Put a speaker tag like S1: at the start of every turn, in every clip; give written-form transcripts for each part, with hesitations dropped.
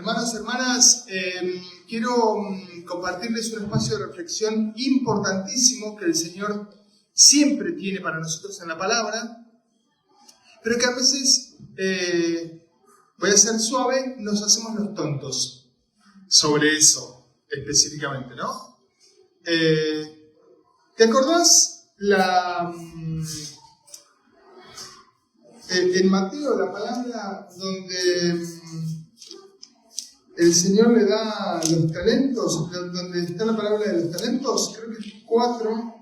S1: hermanos, hermanas, quiero compartirles un espacio de reflexión importantísimo que el Señor siempre tiene para nosotros en la palabra, pero que a veces, voy a ser suave, nos hacemos los tontos sobre eso específicamente, ¿no? ¿Te acordás en Mateo, la palabra donde el Señor le da los talentos, donde está la palabra de los talentos? Creo que 4.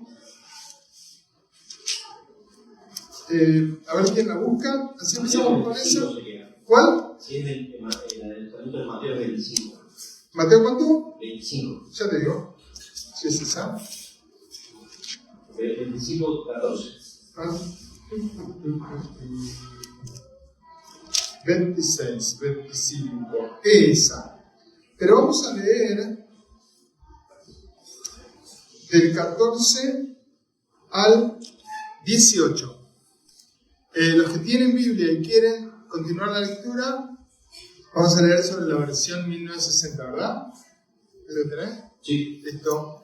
S1: A ver quién la busca. Así empezamos con eso. ¿Cuál?
S2: Sí, el talento de Mateo 25.
S1: ¿Mateo cuánto?
S2: 25.
S1: Ya te digo. Si es esa.
S2: 25, 14.
S1: 26, 25, esa. Pero vamos a leer del 14 al 18. Los que tienen Biblia y quieren continuar la lectura, vamos a leer sobre la versión 1960, ¿verdad? ¿Lo tenés?
S2: Sí.
S1: Listo.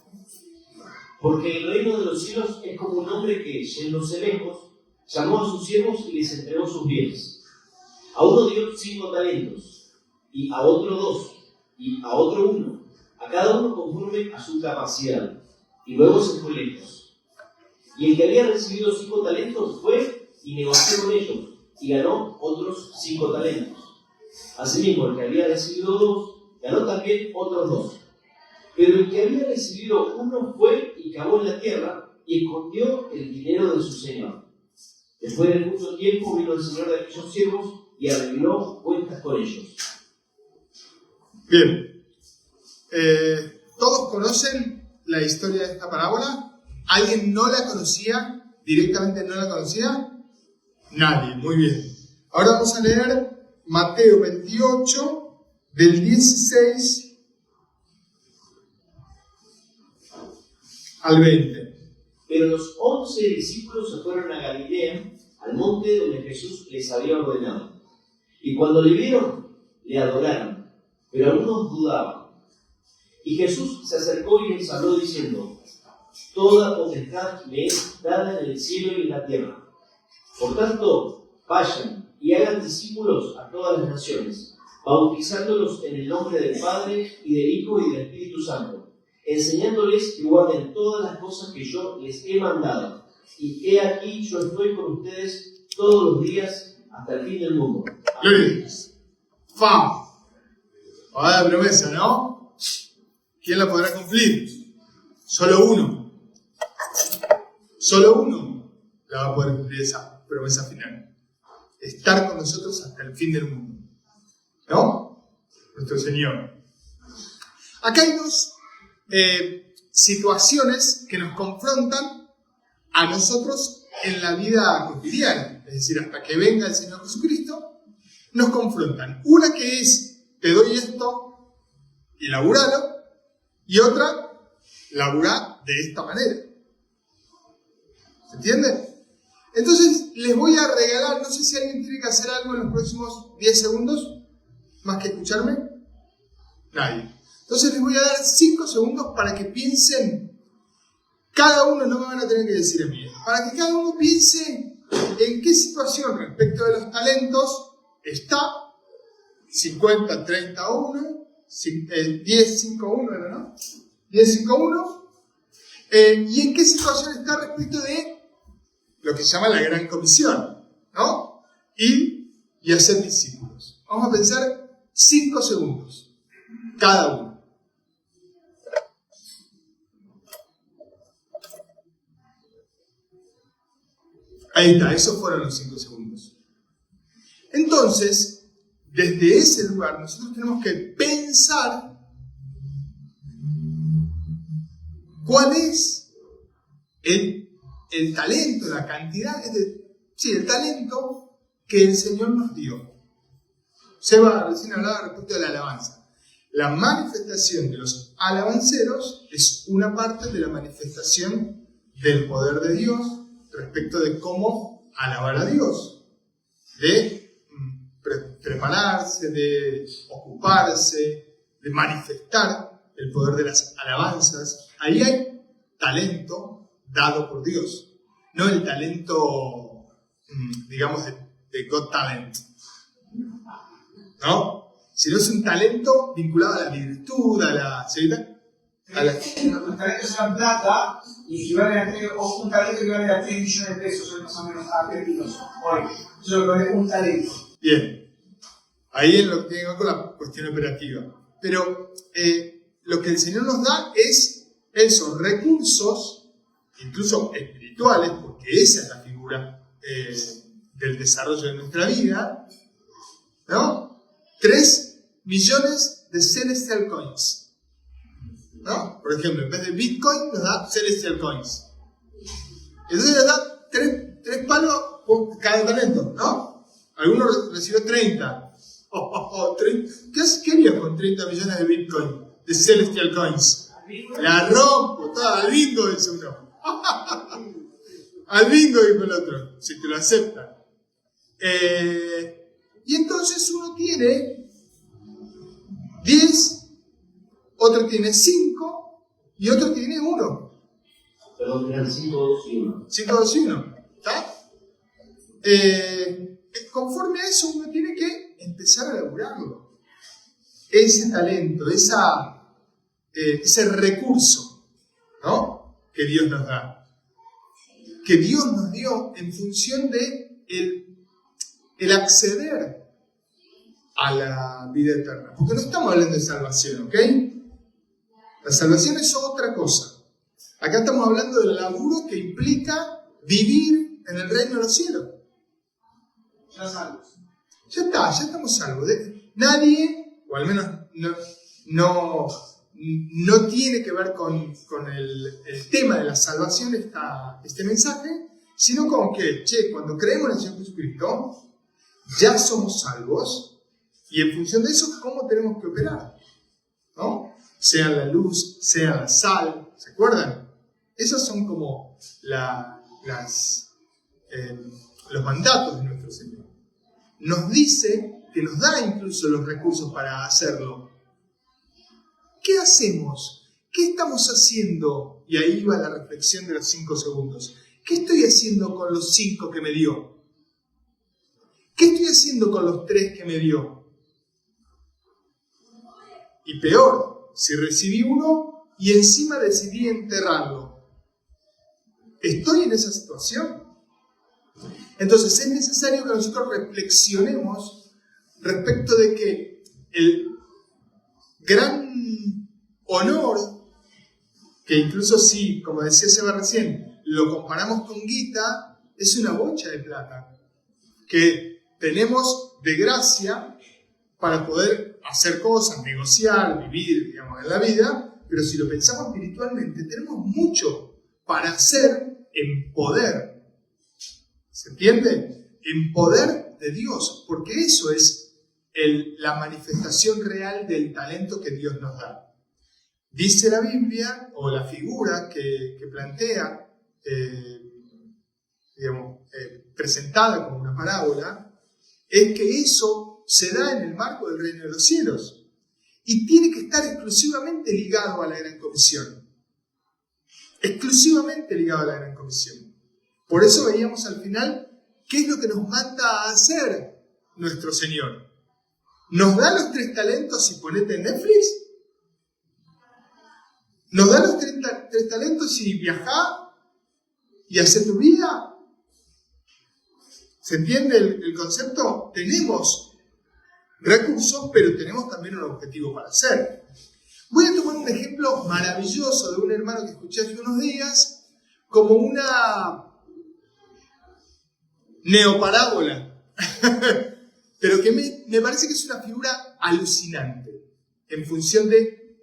S2: Porque el reino de los cielos es como un hombre que, yéndose lejos, llamó a sus siervos y les entregó sus bienes. A uno dio 5 talentos, y a otro 2, y a otro 1, a cada uno conforme a su capacidad, y luego se fue lejos. Y el que había recibido 5 talentos fue y negoció con ellos, y ganó otros 5 talentos. Asimismo, el que había recibido 2, ganó también otros 2. Pero el que había recibido 1 fue y cavó en la tierra, y escondió el dinero de su señor. Después de mucho tiempo vino el señor de aquellos siervos y arregló cuentas con ellos.
S1: Bien. ¿Todos conocen la historia de esta parábola? ¿Alguien no la conocía? ¿Directamente no la conocía? Nadie. Muy bien. Ahora vamos a leer Mateo 28, del 16 al 20.
S2: Pero los 11 discípulos se fueron a Galilea, al monte donde Jesús les había ordenado. Y cuando le vieron, le adoraron, pero algunos dudaban. Y Jesús se acercó y les habló diciendo: toda potestad me es dada en el cielo y en la tierra. Por tanto, vayan y hagan discípulos a todas las naciones, bautizándolos en el nombre del Padre y del Hijo y del Espíritu Santo, enseñándoles que guarden todas las cosas que yo les he mandado. Y he aquí, yo estoy con ustedes todos los días hasta el fin del mundo.
S1: Gloria. ¡Fam! Ahora la promesa, ¿no? ¿Quién la podrá cumplir? Solo uno. Solo uno la va a poder cumplir esa promesa final. Estar con nosotros hasta el fin del mundo. ¿No? Nuestro Señor. Acá hay dos situaciones que nos confrontan a nosotros en la vida cotidiana. Es decir, hasta que venga el Señor Jesucristo, nos confrontan. Una que es: te doy esto y laburalo. Y otra: laburá de esta manera. ¿Se entiende? Entonces les voy a regalar, no sé si alguien tiene que hacer algo en los próximos 10 segundos, más que escucharme. Nadie. Entonces les voy a dar 5 segundos para que piensen. Cada uno, no me van a tener que decir a mí, para que cada uno piense en qué situación respecto de los talentos está. 50, 30, 1, 10, 5, 1, ¿no? 10, 5, 1. Y en qué situación está respecto de lo que se llama la gran comisión, ¿no? Y hacer discípulos. Vamos a pensar 5 segundos, cada uno. Ahí está, esos fueron los 5 segundos. Entonces, desde ese lugar, nosotros tenemos que pensar cuál es el talento, la cantidad, el talento que el Señor nos dio. Seba recién hablaba respecto de la alabanza. La manifestación de los alabanceros es una parte de la manifestación del poder de Dios respecto de cómo alabar a Dios. De prepararse, de ocuparse, de manifestar el poder de las alabanzas. Ahí hay talento dado por Dios, no el talento, digamos, de Got Talent, ¿no? Sino es un talento vinculado a la virtud, a la... ¿sí?
S3: Los talentos eran plata y equivalen o un talento equivale a 3 millones de pesos, hoy más o menos argentinos. Hoy, eso lo que es un talento.
S1: Bien, ahí es lo que tiene que ver con la cuestión operativa. Pero lo que el Señor nos da es esos recursos, incluso espirituales, porque esa es la figura del desarrollo de nuestra vida, ¿no? 3 millones de Celestial Coins. ¿No? Por ejemplo, en vez de Bitcoin nos da Celestial Coins. Entonces nos da 3 palos por cada talento, ¿no? Algunos recibió 30. 30. ¿Qué haría con 30 millones de Bitcoin? De Celestial Coins. La rompo, toda al bingo, dice uno. Al bingo, dijo el otro, si te lo aceptan. Y entonces uno tiene 10, otro tiene 5 y otro tiene 1.
S2: Perdón, eran 5, 2 y 1.
S1: 5, 2 y 1. ¿Está? Conforme a eso uno tiene que empezar a elaborarlo. Ese talento, ese recurso, ¿no? Que Dios nos da. Que Dios nos dio en función de el acceder a la vida eterna. Porque no estamos hablando de salvación, ¿ok? La salvación es otra cosa. Acá estamos hablando del laburo que implica vivir en el reino de los cielos.
S3: Ya salvos.
S1: Ya está, ya estamos salvos. Nadie, o al menos no tiene que ver con el tema de la salvación este mensaje, sino con que, cuando creemos en el Señor Jesucristo, ya somos salvos, y en función de eso, ¿cómo tenemos que operar? ¿No? Sea la luz, sea la sal, ¿se acuerdan? Esos son como los mandatos de nuestro Señor. Nos dice que nos da incluso los recursos para hacerlo. ¿Qué hacemos? ¿Qué estamos haciendo? Y ahí va la reflexión de los 5 segundos. ¿Qué estoy haciendo con los 5 que me dio? ¿Qué estoy haciendo con los 3 que me dio? Y peor, si recibí 1 y encima decidí enterrarlo. ¿Estoy en esa situación? Entonces es necesario que nosotros reflexionemos respecto de que el gran honor, que incluso si, como decía Seba recién, lo comparamos con guita, es una bocha de plata que tenemos de gracia para poder hacer cosas, negociar, vivir, digamos, en la vida, pero si lo pensamos espiritualmente, tenemos mucho para hacer en poder. ¿Se entiende? En poder de Dios, porque eso es la manifestación real del talento que Dios nos da. Dice la Biblia, o la figura que plantea, presentada como una parábola, es que eso se da en el marco del reino de los cielos y tiene que estar exclusivamente ligado a la gran comisión. Exclusivamente ligado a la gran comisión. Por eso veíamos al final qué es lo que nos manda a hacer nuestro Señor. ¿Nos da los 3 talentos y ponete en Netflix? ¿Nos da los 3 talentos y viajá y hacé tu vida? ¿Se entiende el concepto? Tenemos recursos, pero tenemos también un objetivo para hacer. Voy a tomar un ejemplo maravilloso de un hermano que escuché hace unos días, como una neoparábola, pero que me parece que es una figura alucinante, en función de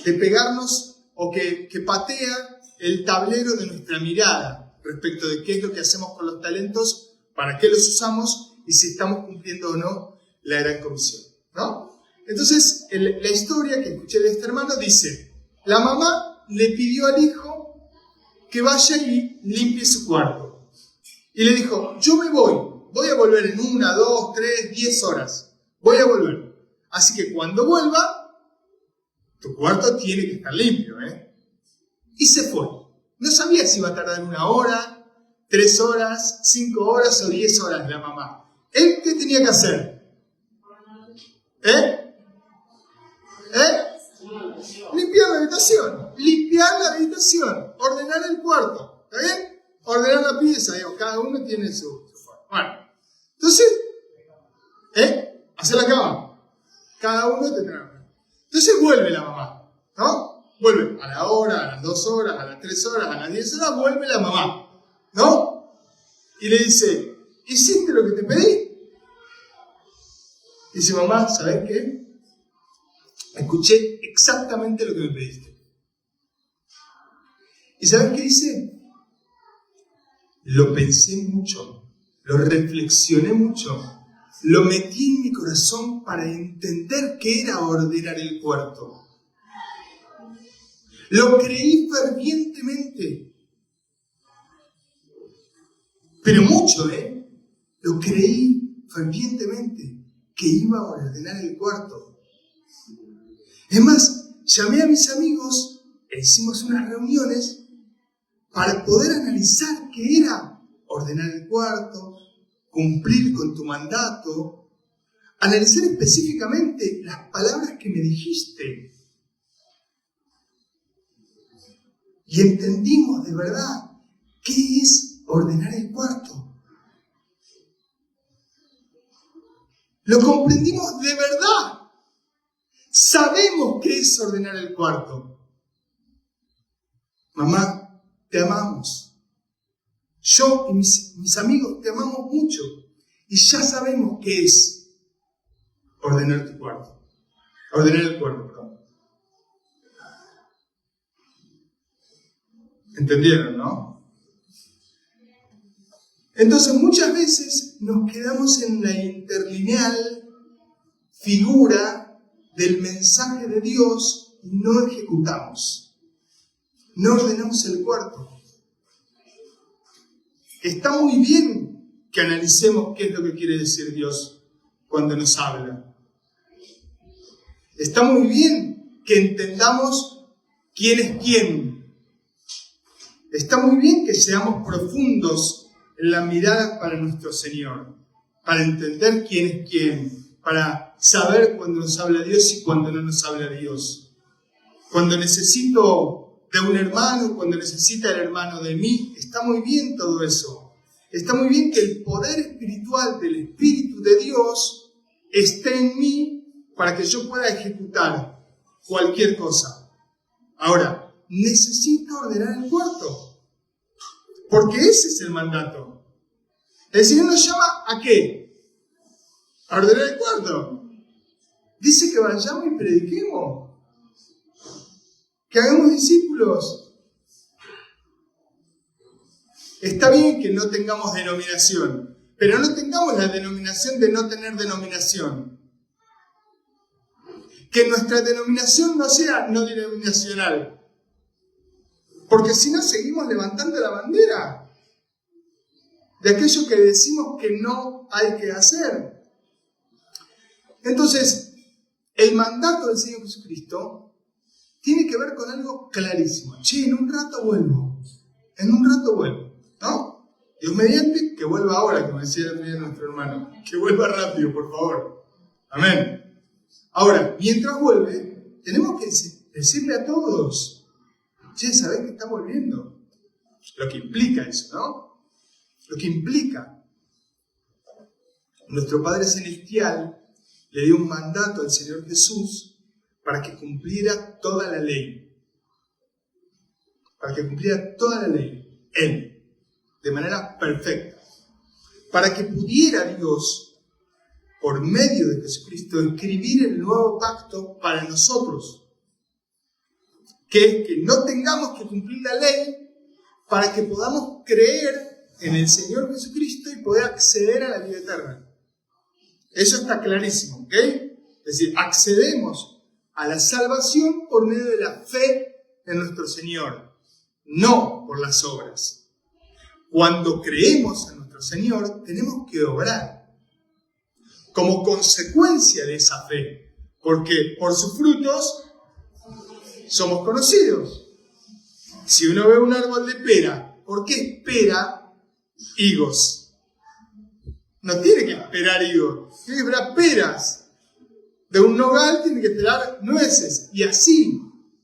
S1: pegarnos o que patea el tablero de nuestra mirada respecto de qué es lo que hacemos con los talentos, para qué los usamos y si estamos cumpliendo o no la gran comisión, ¿no? Entonces, la historia que escuché de este hermano dice: la mamá le pidió al hijo que vaya y limpie su cuarto. Y le dijo: yo me voy voy a volver en 1, 2, 3, 10 horas. Voy a volver. Así que cuando vuelva, tu cuarto tiene que estar limpio, Y se fue. No sabía si iba a tardar 1 hora, 3 horas, 5 horas o 10 horas la mamá. ¿Él qué tenía que hacer? Limpiar la habitación. Limpiar la habitación. Ordenar el cuarto. ¿Está bien? Ordenar la pieza. Cada uno tiene su forma. Bueno. Entonces, hacer la cama. Cada uno tendrá. Entonces vuelve la mamá. ¿No? Vuelve a la hora, a las 2 horas, a las 3 horas, a las 10 horas, vuelve la mamá. ¿No? Y le dice, ¿hiciste lo que te pedí? Dice, mamá, ¿sabes qué? Escuché exactamente lo que me pediste. ¿Y sabes qué hice? Lo pensé mucho, lo reflexioné mucho, lo metí en mi corazón para entender qué era ordenar el cuarto. Lo creí fervientemente. Pero mucho, Lo creí fervientemente que iba a ordenar el cuarto. Es más, llamé a mis amigos e hicimos unas reuniones para poder analizar qué era ordenar el cuarto, cumplir con tu mandato, analizar específicamente las palabras que me dijiste. Y entendimos de verdad qué es ordenar el cuarto. Lo comprendimos de verdad. Sabemos qué es ordenar el cuarto. Mamá, te amamos. Yo y mis amigos te amamos mucho. Y ya sabemos qué es ordenar tu cuarto. Ordenar el cuarto, perdón. ¿Entendieron, no? Entonces muchas veces nos quedamos en la interlineal figura del mensaje de Dios y no ejecutamos. No ordenamos el cuarto. Está muy bien que analicemos qué es lo que quiere decir Dios cuando nos habla. Está muy bien que entendamos quién es quién. Está muy bien que seamos profundos en la mirada para nuestro Señor, para entender quién es quién, para saber cuándo nos habla Dios y cuándo no nos habla Dios. Cuando necesito de un hermano, cuando necesita el hermano de mí, está muy bien todo eso. Está muy bien que el poder espiritual del Espíritu de Dios esté en mí para que yo pueda ejecutar cualquier cosa. Ahora, necesito ordenar el cuarto, porque ese es el mandato. El Señor nos llama ¿a qué? A ordenar el cuarto. Dice que vayamos y prediquemos, que hagamos discípulos. Está bien que no tengamos denominación, pero no tengamos la denominación de no tener denominación. Que nuestra denominación no sea no denominacional, porque si no seguimos levantando la bandera de aquello que decimos que no hay que hacer. Entonces, el mandato del Señor Jesucristo tiene que ver con algo clarísimo. Che, en un rato vuelvo, ¿no? Dios mediante, que vuelva ahora, como decía el otro día nuestro hermano, que vuelva rápido, por favor. Amén. Ahora, mientras vuelve, tenemos que decirle a todos, che, ¿sabés que está volviendo? Lo que implica eso, ¿no? Lo que implica. Nuestro Padre Celestial le dio un mandato al Señor Jesús para que cumpliera toda la ley. Para que cumpliera toda la ley. Él. De manera perfecta. Para que pudiera Dios, por medio de Jesucristo, escribir el nuevo pacto para nosotros. Que es que no tengamos que cumplir la ley para que podamos creer en el Señor Jesucristo y poder acceder a la vida eterna. Eso está clarísimo, ¿ok? Es decir, accedemos a la salvación por medio de la fe en nuestro Señor, no por las obras. Cuando creemos en nuestro nuestro Señor, tenemos que obrar como consecuencia de esa fe, porque por sus frutos somos conocidos. Si uno ve un árbol de pera, ¿por qué espera higos? No tiene que esperar higos, tiene que esperar peras. De un nogal tiene que esperar nueces, y así.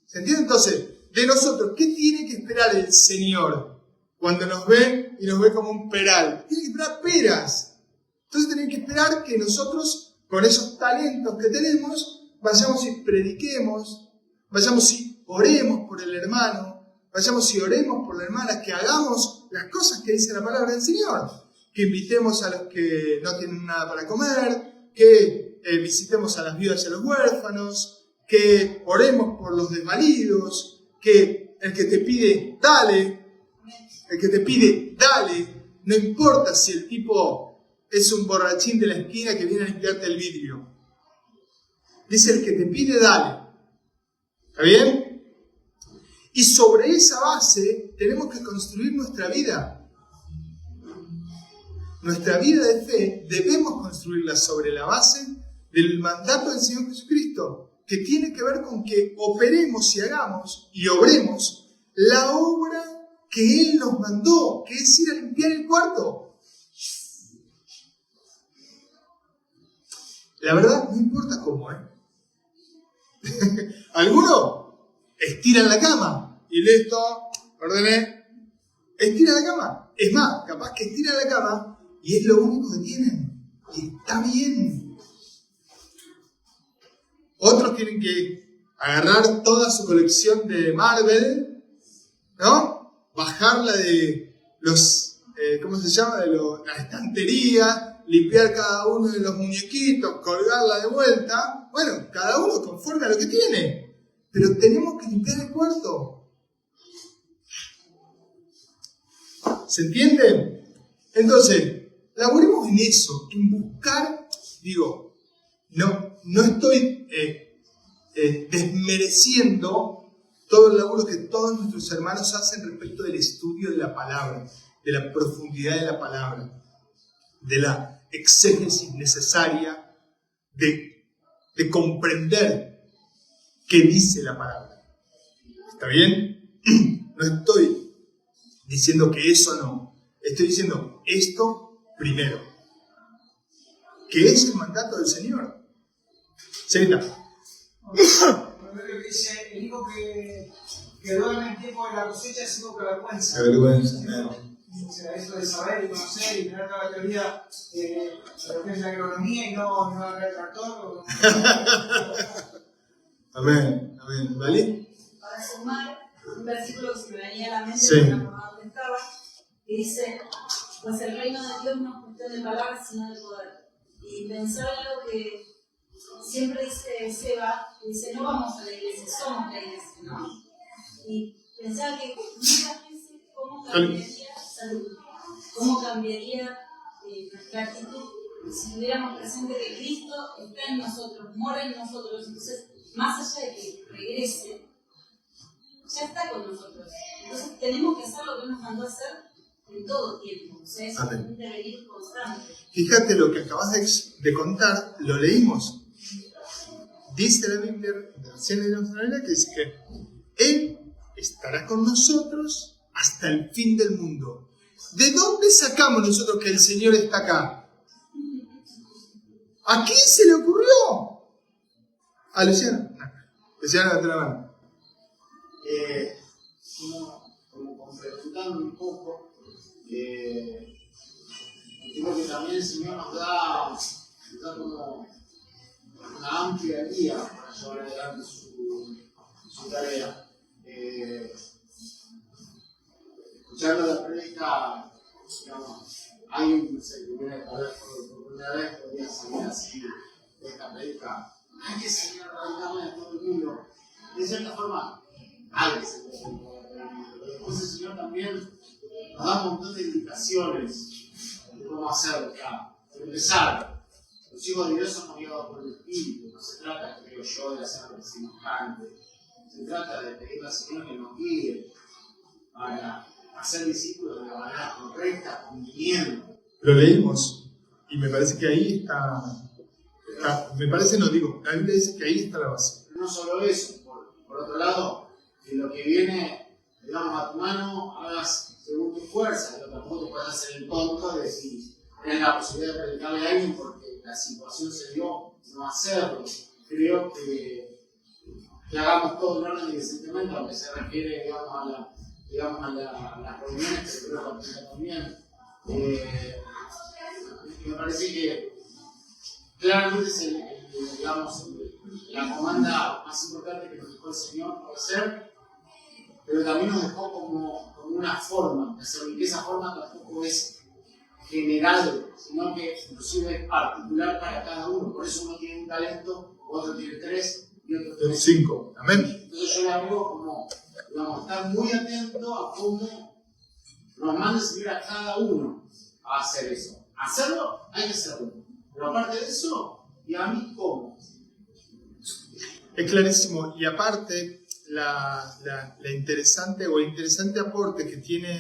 S1: ¿Se entiende? Entonces, de nosotros, ¿qué tiene que esperar el Señor cuando nos ve y nos ve como un peral? Tiene que esperar peras. Entonces tiene que esperar que nosotros, con esos talentos que tenemos, vayamos y prediquemos, vayamos y oremos por el hermano, vayamos y oremos por la hermana, que hagamos las cosas que dice la palabra del Señor, que invitemos a los que no tienen nada para comer, que visitemos a las viudas y a los huérfanos, que oremos por los desvalidos, que el que te pide, dale, no importa si el tipo es un borrachín de la esquina que viene a limpiarte el vidrio. Dice, el que te pide, dale. ¿Está bien? Y sobre esa base tenemos que construir nuestra vida. Nuestra vida de fe debemos construirla sobre la base del mandato del Señor Jesucristo, que tiene que ver con que operemos y hagamos y obremos la obra que Él nos mandó, que es ir a limpiar el cuarto. La verdad, no importa cómo, Algunos estiran la cama y listo, ordené. Estiran la cama. Es más, capaz que estiran la cama y es lo único que tienen. Y está bien. Otros tienen que agarrar toda su colección de Marvel, ¿no? Bajarla de los, ¿cómo se llama? De la estantería, limpiar cada uno de los muñequitos, colgarla de vuelta. Bueno, cada uno conforme a lo que tiene. Pero tenemos que limpiar el cuarto. ¿Se entiende? Entonces, laburemos en eso, en buscar, no estoy desmereciendo todo el laburo que todos nuestros hermanos hacen respecto del estudio de la palabra, de la profundidad de la palabra, de la exégesis necesaria de comprender qué dice la palabra. ¿Está bien? No estoy diciendo que eso no. Estoy diciendo esto primero, que es el mandato del Señor. Señorita.
S3: Proverbio dice, el hijo que duerme en tiempo de la cosecha es hijo que avergüenza. O sea, esto de saber y conocer y tener toda la teoría de lo que es la agronomía y no agarrar el tractor.
S1: Amén. ¿Vale?
S4: Para sumar, un versículo que se me venía a la mente,
S1: Sí.
S4: donde estaba, que dice, pues el reino de Dios no es cuestión de palabras, sino de poder. Y pensar en lo que siempre dice Seba, dice, no vamos a la iglesia, somos la iglesia, ¿no? Y pensar que muchas veces cómo cambiaría nuestra actitud si tuviéramos presente que Cristo está en nosotros, mora en nosotros. Entonces, más allá de que regrese, ya está con nosotros. Entonces tenemos que hacer lo que Él nos mandó a hacer en todo tiempo. O sea, es un devenir constante.
S1: Fíjate lo que acabas de contar, lo leímos. Dice la Biblia, recién leímos la Biblia, que dice que Él estará con nosotros hasta el fin del mundo. ¿De dónde sacamos nosotros que el Señor está acá? ¿A quién se le ocurrió? ¿A Luciana? No. Luciana, levanta la mano.
S5: Como complementando un poco, entiendo que también el Señor nos da como una amplia guía para llevar adelante su tarea. Escuchando la prédica, digamos, alguien que se viene a ver por primera vez podría salir así de esta prédica. Ay, que Señor, radicame a todo el mundo. De cierta forma, algo se puede hacer. Pero después el Señor también nos da un montón de indicaciones de cómo hacerlo. Por empezar, los hijos de Dios son guiados por el Espíritu. No se trata, creo yo, de hacer lo semejante. Se trata de pedirle al Señor que nos guíe para hacer discípulos de la manera correcta, conviniendo.
S1: Lo leímos y me parece que ahí está, me parece, no digo, la Biblia dice que ahí está la base.
S5: No solo eso, por otro lado, que lo que viene, digamos, a tu mano, hagas según tu fuerza, pero tampoco te puedes hacer el tonto de decir, tienes la posibilidad de predicarle a alguien porque la situación se dio, no hacerlo. Creo que hagamos todo en orden y decentemente, aunque se refiere, digamos, a las reuniones, pero creo que también. Me parece que claramente es la comanda más importante que nos dejó el Señor por hacer, pero también nos dejó como una forma de hacerlo, y que esa forma tampoco es general, sino que inclusive es particular para cada uno. Por eso uno tiene un talento, otro tiene 3 y otro tiene
S1: 5. Amén.
S5: Entonces yo la veo como, digamos, estar muy atento a cómo nos manda el Señor a cada uno a hacer eso. Hacerlo, hay que hacerlo. Pero aparte de eso, ¿y a mí cómo?
S1: Es clarísimo. Y aparte, el interesante aporte que tiene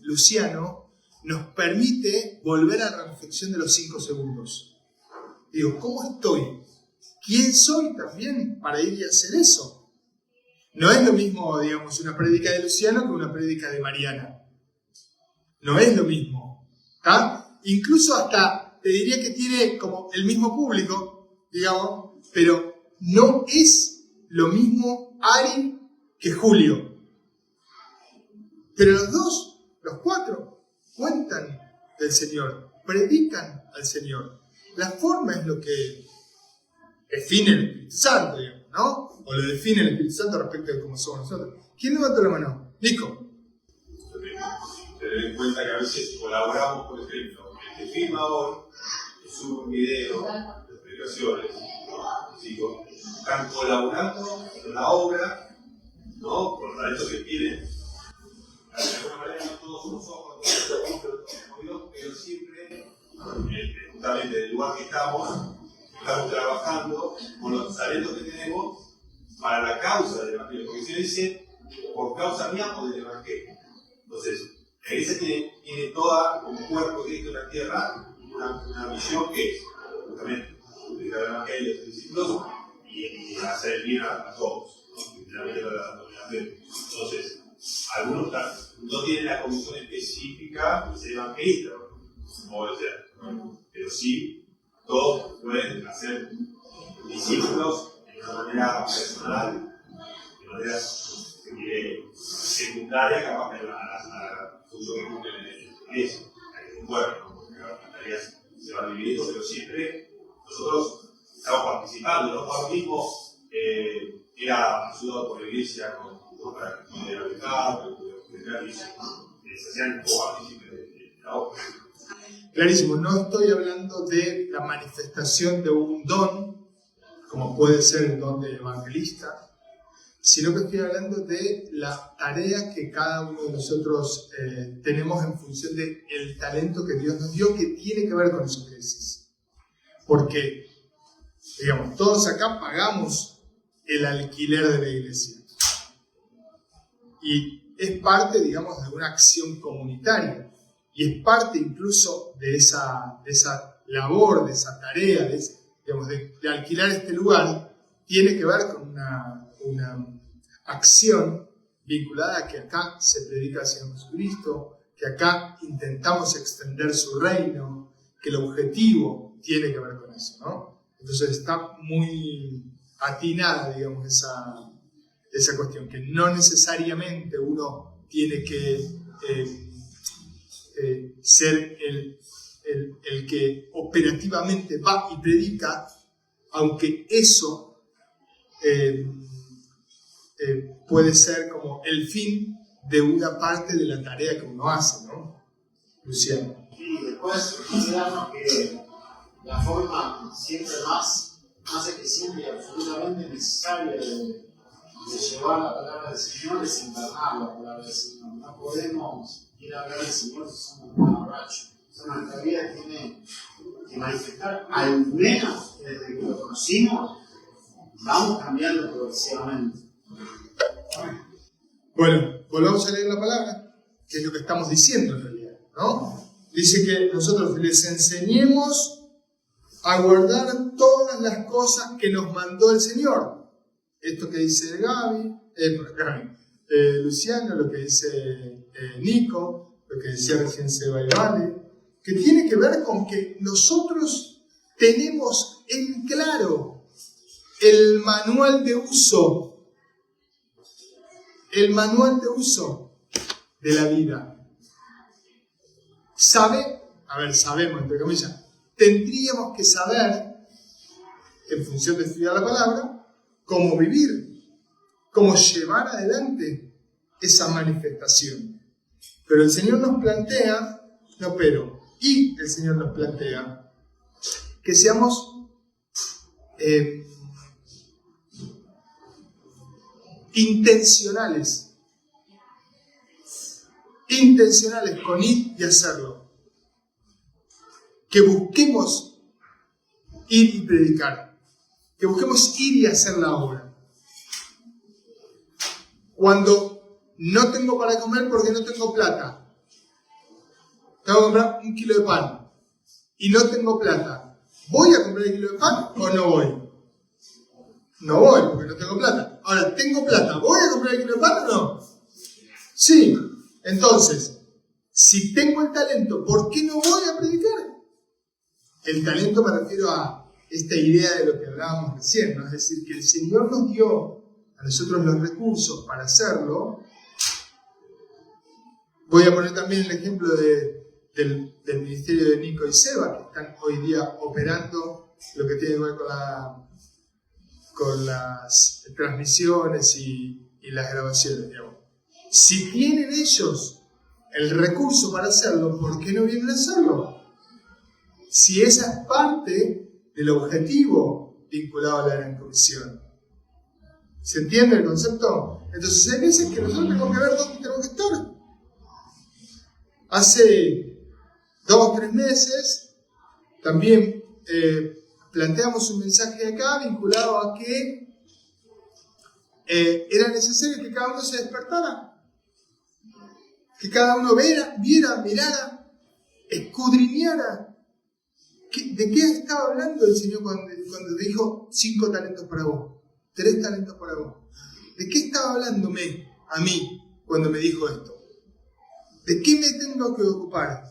S1: Luciano nos permite volver a la reflexión de los 5 segundos. Digo, ¿cómo estoy? ¿Quién soy también para ir y hacer eso? No es lo mismo, digamos, una prédica de Luciano que una prédica de Mariana. No es lo mismo. ¿Tá? Incluso hasta te diría que tiene como el mismo público, digamos, pero no es lo mismo Ari que Julio. Pero los 4, cuentan del Señor, predican al Señor. La forma es lo que define el Espíritu Santo, digamos, ¿no? O lo define el Espíritu Santo respecto de cómo somos nosotros. ¿Quién levanta la mano? Nico.
S6: Tener en cuenta que a veces colaboramos, por ejemplo, el que filma hoy, sube un video de explicaciones, chicos, están colaborando en la obra, ¿no? Por el talento que tienen. De alguna manera no todos somos ojos, pero siempre, justamente en el lugar que estamos trabajando con los talentos que tenemos para la causa del Evangelio. Porque se dice, por causa mía o del Evangelio. Entonces, la iglesia tiene toda un cuerpo que es en la tierra, una misión que es justamente predicar el Evangelio a los discípulos y hacer el bien a todos, ¿no? Entonces, algunos no tienen la comisión específica de ser evangelista, o sea, pero sí, todos pueden hacer discípulos de una manera personal, de manera secundaria, capaz de la función que cumplen en la iglesia, en el cuerpo, porque las tareas se van dividiendo, pero siempre nosotros estamos participando. ¿No? Ahora mismo era ayudado por la iglesia para que pudiera becar, y se hacían partícipes de la obra.
S1: Clarísimo, no estoy hablando de la manifestación de un don, como puede ser el don del evangelista, sino que estoy hablando de la tarea que cada uno de nosotros tenemos en función del talento que Dios nos dio, que tiene que ver con eso que decís. Porque, digamos, todos acá pagamos el alquiler de la iglesia. Y es parte, digamos, de una acción comunitaria. Y es parte incluso de esa labor, de esa tarea, de alquilar este lugar, tiene que ver con una acción vinculada a que acá se predica al Señor Jesucristo, que acá intentamos extender su reino, que el objetivo tiene que ver con eso, ¿no? Entonces está muy atinada, digamos, esa cuestión, que no necesariamente uno tiene que ser el que operativamente va y predica, aunque eso puede ser como el fin de una parte de la tarea que uno hace, ¿no? Luciano.
S5: Y después consideramos que la forma siempre más eficiente y absolutamente necesaria de llevar la palabra del Señor es encarnar la palabra del Señor. No podemos ir a hablar del Señor si somos un borracho. Nuestra vida tiene que manifestar, al menos desde que lo conocimos, vamos cambiando progresivamente.
S1: Bueno, volvamos a leer la palabra, que es lo que estamos diciendo en realidad, ¿no? dice que nosotros les enseñemos a guardar todas las cosas que nos mandó el Señor. Esto que dice Luciano, lo que dice Nico, lo que decía recién Seba y Vale, que tiene que ver con que nosotros tenemos en claro el manual de uso de la vida. Sabemos, entre comillas, tendríamos que saber, en función de estudiar la palabra, cómo vivir, cómo llevar adelante esa manifestación. Pero el Señor nos plantea, el Señor nos plantea que seamos intencionales con ir y hacerlo. Que busquemos ir y predicar. Que busquemos ir y hacer la obra. Cuando no tengo para comer porque no tengo plata, tengo que comprar 1 kilo de pan y no tengo plata, ¿voy a comprar el kilo de pan o no voy? No voy porque no tengo plata. Ahora, tengo plata, ¿voy a comprar el kilo de pan o no? Sí. Entonces, si tengo el talento, ¿por qué no voy a predicar? El talento me refiero a esta idea de lo que hablábamos recién, ¿no? Es decir, que el Señor nos dio a nosotros los recursos para hacerlo. Voy a poner también el ejemplo del ministerio de Nico y Seba, que están hoy día operando lo que tiene que ver con las transmisiones y las grabaciones, digamos. Si tienen ellos el recurso para hacerlo, ¿por qué no vienen a hacerlo? Si esa es parte del objetivo vinculado a la Gran Comisión. ¿Se entiende el concepto? Entonces hay veces que nosotros tenemos que ver dónde tenemos que estar. Hace 2 o 3 meses también planteamos un mensaje acá vinculado a que era necesario que cada uno se despertara. Que cada uno viera, mirara, escudriñara. ¿De qué estaba hablando el Señor cuando dijo 5 talentos para vos, 3 talentos para vos? ¿De qué estaba hablándome a mí cuando me dijo esto? ¿De qué me tengo que ocupar?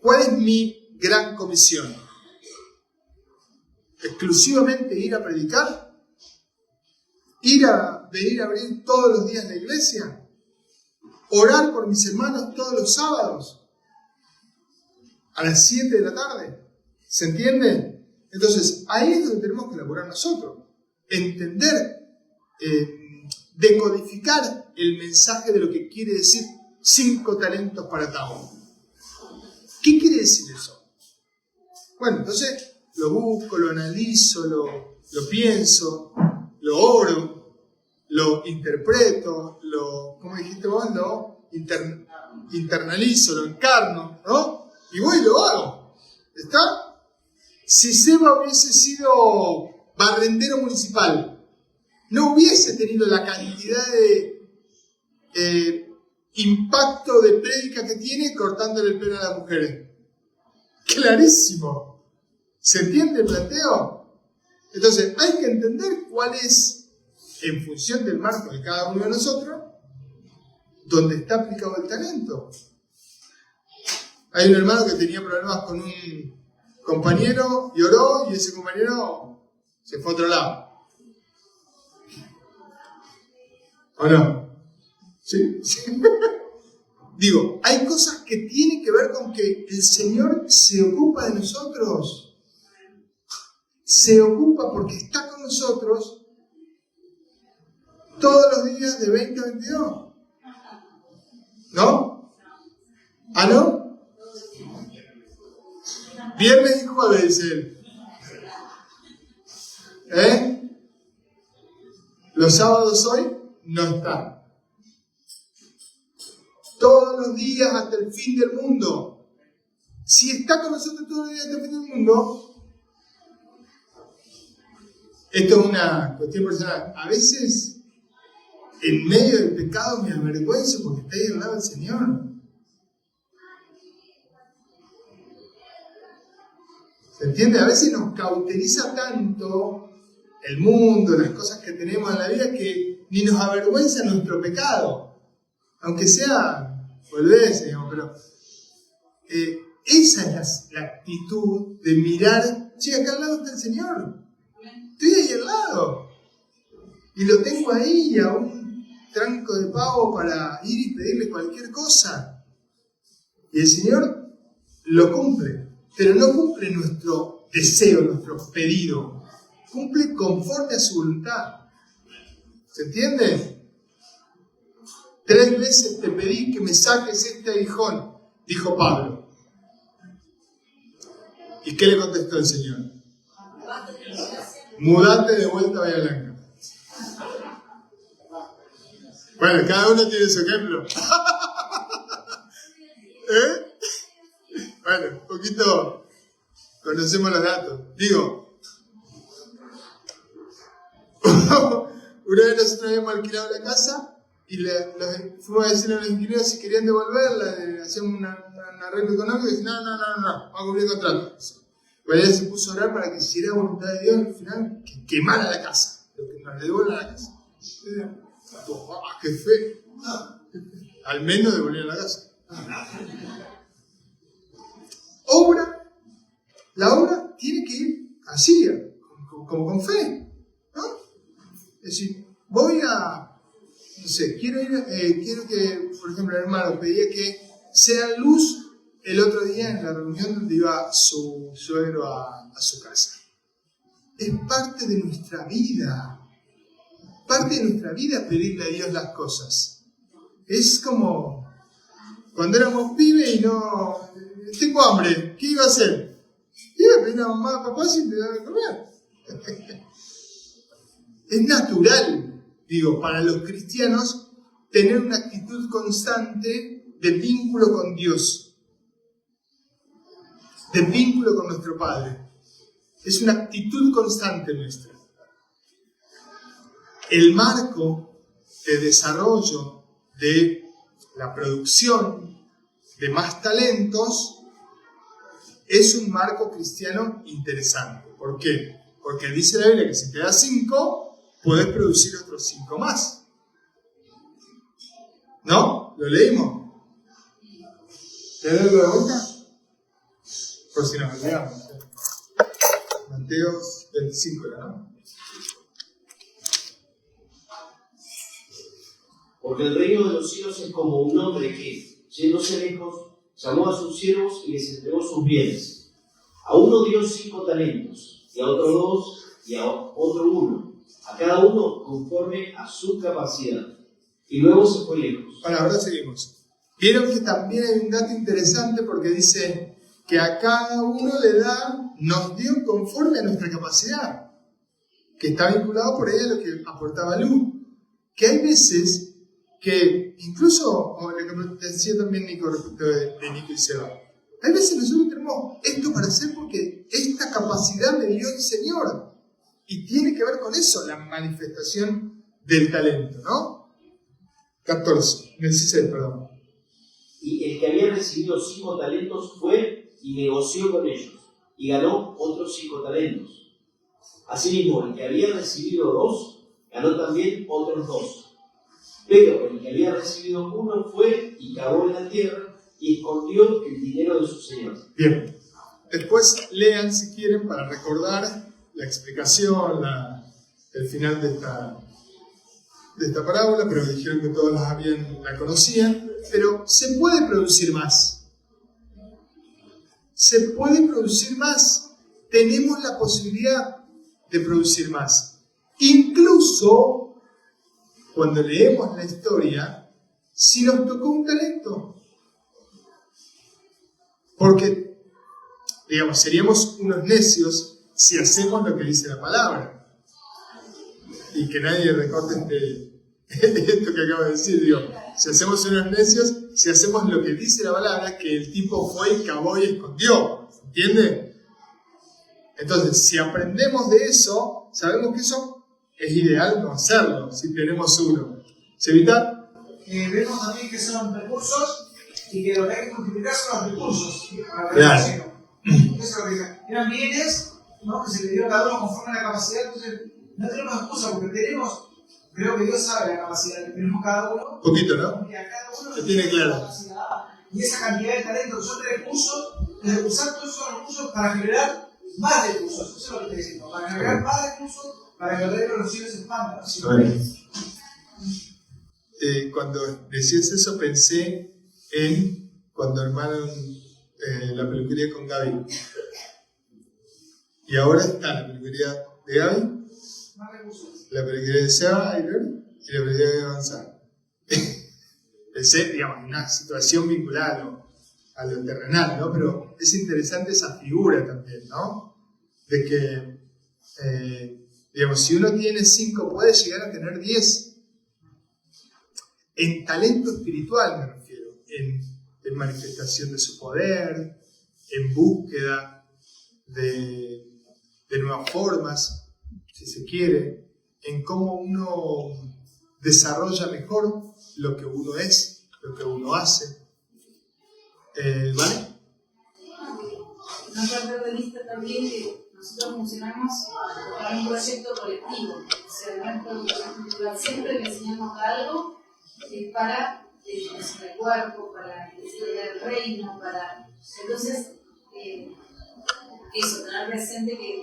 S1: ¿Cuál es mi gran comisión? ¿Exclusivamente ir a predicar? ¿Venir a abrir todos los días la iglesia? ¿Orar por mis hermanos todos los sábados? A las 7 de la tarde. ¿Se entiende? Entonces, ahí es donde tenemos que elaborar nosotros. Entender, decodificar el mensaje de lo que quiere decir 5 talentos para Tao. ¿Qué quiere decir eso? Bueno, entonces lo busco, lo analizo, lo pienso, lo oro, lo interpreto, ¿cómo dijiste vos? Lo internalizo, lo encarno, ¿no? Y voy y lo hago. ¿Está? Si Seba hubiese sido barrendero municipal, no hubiese tenido la cantidad de impacto de prédica que tiene cortándole el pelo a las mujeres. Clarísimo. ¿Se entiende el planteo? Entonces, hay que entender cuál es, en función del marco de cada uno de nosotros, donde está aplicado el talento. Hay un hermano que tenía problemas con un compañero y oró, y ese compañero se fue a otro lado. ¿O no? ¿Sí? Digo, hay cosas que tienen que ver con que el Señor se ocupa de nosotros. Se ocupa porque está con nosotros todos los días de 20 a 22. ¿No? ¿Ah, no? Viernes y jueves, dice él. Los sábados hoy no están. Todos los días hasta el fin del mundo. Si está con nosotros todos los días hasta el fin del mundo, esto es una cuestión personal. A veces, en medio del pecado, me avergüenzo porque está ahí al lado del Señor. ¿Se entiende? A veces nos cauteriza tanto el mundo, las cosas que tenemos en la vida, que ni nos avergüenza nuestro pecado. Aunque sea boludeces, digamos, pero esa es la actitud de mirar, che, acá al lado está el Señor. Estoy ahí al lado. Y lo tengo ahí a un tranco de pavo para ir y pedirle cualquier cosa. Y el Señor lo cumple. Pero no cumple nuestro deseo, nuestro pedido. Cumple conforme a su voluntad. ¿Se entiende? 3 veces te pedí que me saques este aguijón, dijo Pablo. ¿Y qué le contestó el Señor? Mudate de vuelta a Bahía Blanca. Bueno, cada uno tiene su ejemplo. Bueno, un poquito conocemos los datos. Digo, una vez nosotros habíamos alquilado la casa y fuimos a decirle a los inquilinos si querían devolverla, hacíamos un arreglo económico y dicen, no, vamos a cumplir el contrato. Bueno, ella se puso a orar para que si era voluntad de Dios, al final, que quemara la casa, lo que nos devuelvan la casa. ¡Qué fe! Al menos devolvieron la casa. La obra tiene que ir así, como con fe, ¿no? Es decir, voy a, no sé, quiero que, por ejemplo, el hermano pedía que sea luz el otro día en la reunión donde iba su suegro a su casa. Es parte de nuestra vida. Parte de nuestra vida pedirle a Dios las cosas. Es como cuando éramos pibes y no... Tengo hambre, ¿qué iba a hacer? Iba a pedir a mamá, papá si te daban de comer. Es natural, digo, para los cristianos tener una actitud constante de vínculo con Dios. De vínculo con nuestro Padre. Es una actitud constante nuestra. El marco de desarrollo de la producción de más talentos es un marco cristiano interesante. ¿Por qué? Porque dice la Biblia que si te da 5, puedes producir otros 5 más. ¿No? ¿Lo leímos? ¿Te doy algo de vuelta? Por si nos olvidamos. Mateo 25, ¿no?
S2: Porque el reino de los cielos es como un hombre que, yéndose lejos, llamó a sus siervos y les entregó sus bienes. A uno dio 5 talentos, y a otro 2, y a otro 1, a cada uno conforme a su capacidad. Y luego se fue lejos.
S1: Bueno, ahora seguimos. Vieron que también hay un dato interesante porque dice que a cada uno nos dio conforme a nuestra capacidad, que está vinculado por ahí a lo que aportaba Lu. Que hay veces que, incluso, como lo que decía también Nico respecto de Nico y Seba, hay veces nosotros tenemos esto para hacer porque esta capacidad me dio el Señor. Y tiene que ver con eso, la manifestación del talento, ¿no? 16, perdón.
S2: Y el que había recibido 5 talentos fue y negoció con ellos, y ganó otros 5 talentos. Asimismo, el que había recibido 2, ganó también otros 2. Pero el que había recibido 1 fue y cavó en la tierra y escondió el dinero de su señor.
S1: Bien. Después lean si quieren para recordar la explicación, el final de esta parábola, pero dijeron que todos la conocían. Pero se puede producir más. Se puede producir más. Tenemos la posibilidad de producir más. Incluso cuando leemos la historia, si nos tocó un talento. Porque, digamos, seríamos unos necios si hacemos lo que dice la palabra. Y que nadie recorte esto que acabo de decir, digo, si hacemos unos necios, si hacemos lo que dice la palabra, que el tipo fue y cavó y escondió, ¿entiende? Entonces, si aprendemos de eso, sabemos que eso es ideal no hacerlo, si tenemos uno. ¿Se evita?
S3: Vemos también que son recursos y que lo que hay que multiplicar son los recursos.
S1: Claro.
S3: Eso es lo que dicen. Eran bienes, ¿no?, que se le dio a cada uno conforme a la capacidad. Entonces, no tenemos excusa porque tenemos, creo que Dios sabe la capacidad que tenemos cada uno.
S1: Poquito, ¿no?
S3: Y a cada uno
S1: Se tiene claro.
S3: capacidad y esa cantidad de talentos que son usar todos esos recursos para generar más recursos. Eso es lo que estoy diciendo. Para generar más recursos, para que el reino de los cielos se expanda.
S1: Cuando decías eso pensé en cuando armaron la peluquería con Gaby. Y ahora está la peluquería de Gaby,
S3: Más recursos.
S1: la peluquería de Seba y la peluquería de Avanzar. Pensé, digamos, en una situación vinculada a lo terrenal, ¿no? Pero es interesante esa figura también, ¿no? De que, digamos, si uno tiene 5, puede llegar a tener 10. En talento espiritual me refiero, en manifestación de su poder, en búsqueda de nuevas formas, si se quiere, en cómo uno desarrolla mejor lo que uno es, lo que uno hace. ¿Vale?
S4: No perder de vista también que nosotros funcionamos para un proyecto colectivo. O sea, nuestro siempre que enseñamos algo es para el cuerpo, para el reino, para... Entonces, eso, tener presente que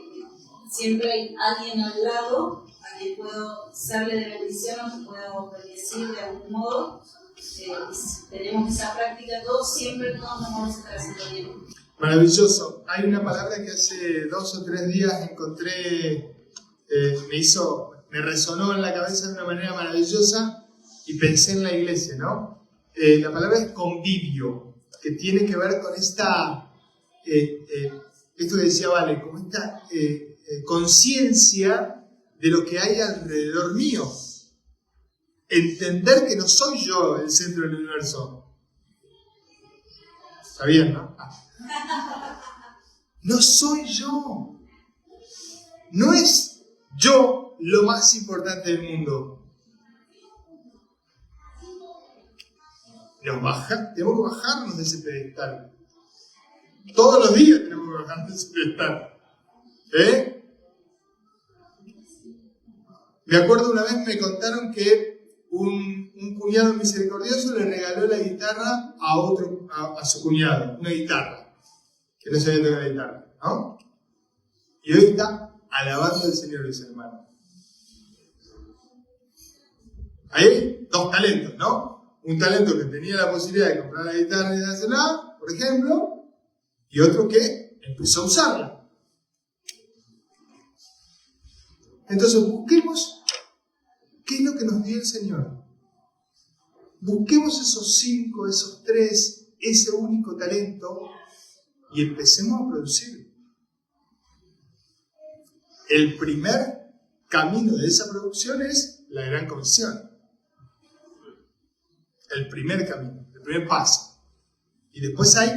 S4: siempre hay alguien al lado a quien puedo serle de bendición o que puedo bendecir de algún modo. Si tenemos esa práctica todos, siempre todos nos vamos a estar haciendo bien.
S1: Maravilloso. Hay una palabra que hace 2 o 3 días encontré, me resonó en la cabeza de una manera maravillosa y pensé en la iglesia, ¿no? La palabra es convivio, que tiene que ver con esto que decía Vale, con esta conciencia de lo que hay alrededor mío. Entender que no soy yo el centro del universo. Está bien, ¿no? No soy yo. No es yo lo más importante del mundo. Tenemos que bajarnos de ese pedestal. Todos los días tenemos que bajarnos de ese pedestal. Me acuerdo una vez me contaron que un cuñado misericordioso le regaló la guitarra a su cuñado, una guitarra, que no sabía tocar la guitarra, ¿no? Y hoy está alabando al Señor, mis hermanos. Ahí hay 2 talentos, ¿no? Un talento que tenía la posibilidad de comprar la guitarra y dársela, por ejemplo, y otro que empezó a usarla. Entonces busquemos qué es lo que nos dio el Señor. Busquemos esos 5, esos 3, ese único talento y empecemos a producir. El primer camino de esa producción es la Gran Comisión. El primer camino, el primer paso. Y después hay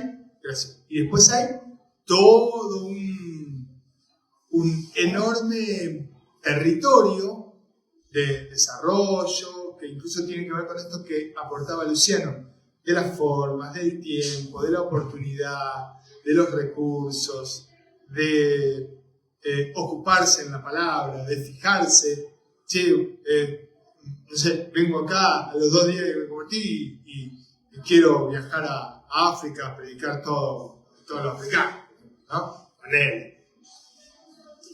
S1: todo un enorme territorio de desarrollo, que incluso tiene que ver con esto que aportaba Luciano, de las formas, del tiempo, de la oportunidad, de los recursos, de ocuparse en la palabra, de fijarse. No sé, vengo acá a los 2 días que me convertí y quiero viajar a África a predicar todo lo africano, ¿no? Con él.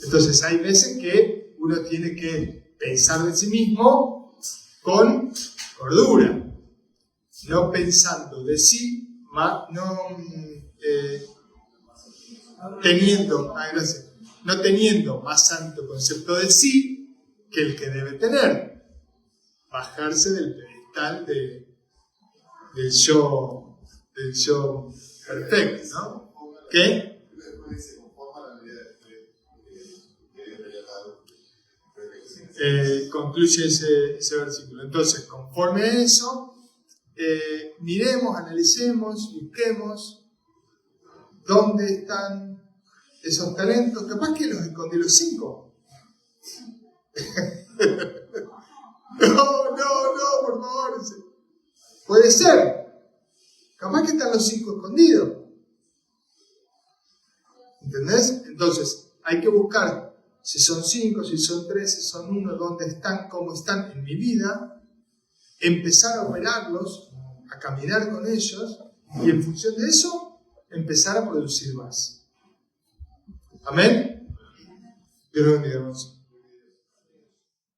S1: Entonces hay veces que uno tiene que pensar de sí mismo con cordura, no pensando de sí, no teniendo más santo concepto de sí que el que debe tener. Bajarse del pedestal del yo perfecto, ¿no? ¿Qué? Concluye ese versículo. Entonces, conforme a eso, miremos, analicemos, busquemos dónde están esos talentos. Capaz que los escondí los 5. No, por favor. Puede ser. Capaz que están los 5 escondidos. Entonces, hay que buscar si son 5, si son 3, si son 1, dónde están, cómo están en mi vida, empezar a operarlos, a caminar con ellos, y en función de eso, empezar a producir más. Amén. Dios los bendiga, hermanos.